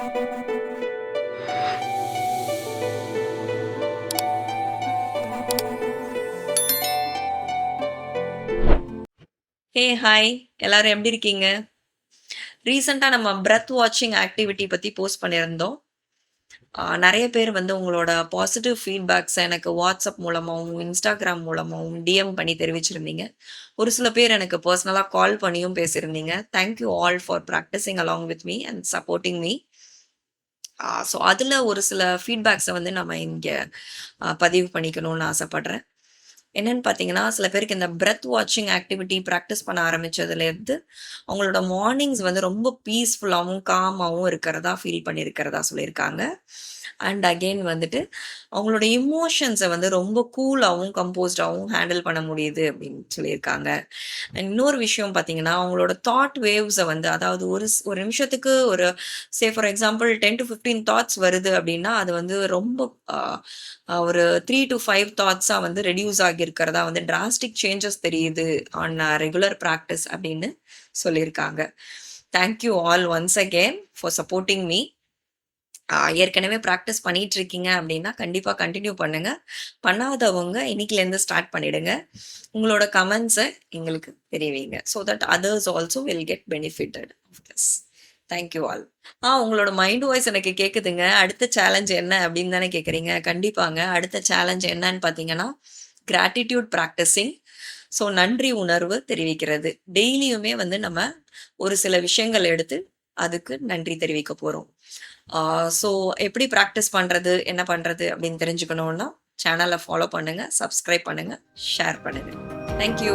Hey hi, எல்லாரும் எப்படி இருக்கீங்க? ரீசெண்டா நம்ம பிரெத் வாட்சிங் ஆக்டிவிட்டி பத்தி போஸ்ட் பண்ணியிருந்தோம். நெறைய பேர் வந்து உங்களோட பாசிட்டிவ் ஃபீட்பேக்ஸ எனக்கு வாட்ஸ்அப் மூலமாவும், இன்ஸ்டாகிராம் மூலமாவும் டிஎம் பண்ணி தெரிவிச்சிருந்தீங்க. ஒரு சில பேர் எனக்கு பர்சனலா கால் பண்ணியும் பேசியிருந்தீங்க. Thank you all for practising along with me and supporting me. So அதுல ஒரு சில ஃபீட்பேக்ஸ வந்து நம்ம இங்க பதிவு பண்ணிக்கணும்னு ஆசைப்படுறேன். என்னன்னு பார்த்தீங்கன்னா, சில பேருக்கு இந்த பிரெத் வாட்சிங் ஆக்டிவிட்டி பிராக்டிஸ் பண்ண ஆரம்பிச்சதுலேருந்து, அவங்களோட மார்னிங்ஸ் வந்து ரொம்ப பீஸ்ஃபுல்லாவும், காமாவும் இருக்கிறதா ஃபீல் பண்ணியிருக்கிறதா சொல்லியிருக்காங்க. அண்ட் அகெயின் வந்துட்டு, அவங்களோட எமோஷன்ஸ வந்து ரொம்ப கூலாவும், கம்போஸ்டாவும் ஹேண்டில் பண்ண முடியுது அப்படின்னு சொல்லியிருக்காங்க. இன்னொரு விஷயம் பார்த்தீங்கன்னா, அவங்களோட தாட் வேவ்ஸ வந்து அதாவது ஒரு நிமிஷத்துக்கு ஒரு ஃபார் எக்ஸாம்பிள் 10 டூ 15 தாட்ஸ் வருது அப்படின்னா, அது வந்து ரொம்ப அ ஒரு 3 டூ 5 தாட்ஸா வந்து ரெடியூஸ் ஆகியிருக்கிறதா வந்து டிராஸ்டிக் சேஞ்சஸ் தெரியுது ஆன் ரெகுலர் பிராக்டிஸ் அப்படின்னு சொல்லியிருக்காங்க. Thank you all once again for supporting me. ஏற்கனவே பிராக்டிஸ் பண்ணிட்டு இருக்கீங்க அப்படின்னா, கண்டிப்பா கன்டின்யூ பண்ணுங்க. பண்ணாதவங்க இன்னைக்குலேருந்து ஸ்டார்ட் பண்ணிடுங்க. உங்களோட கமெண்ட்ஸ எங்களுக்கு தெரிவிங்க. So that others also will get benefitted of this. Thank you all. உங்களோட மைண்ட் வாய்ஸ் எனக்கு கேக்குதுங்க. அடுத்த சேலஞ்ச் என்ன அப்படின்னு தானே கேட்குறீங்க? கண்டிப்பாங்க. அடுத்த சேலஞ்ச் என்னன்னு பார்த்தீங்கன்னா, கிராட்டிட்யூட் பிராக்டிசிங். ஸோ நன்றி உணர்வு தெரிவிக்கிறது. டெய்லியுமே வந்து நம்ம ஒரு சில விஷயங்கள் எடுத்து அதுக்கு நன்றி தெரிவிக்க போறோம். ஸோ எப்படி பிராக்டிஸ் பண்றது, என்ன பண்றது அப்படின்னு தெரிஞ்சுக்கணும்னா, சேனலை ஃபாலோ பண்ணுங்க, சப்ஸ்கிரைப் பண்ணுங்க, ஷேர் பண்ணுங்க. Thank you.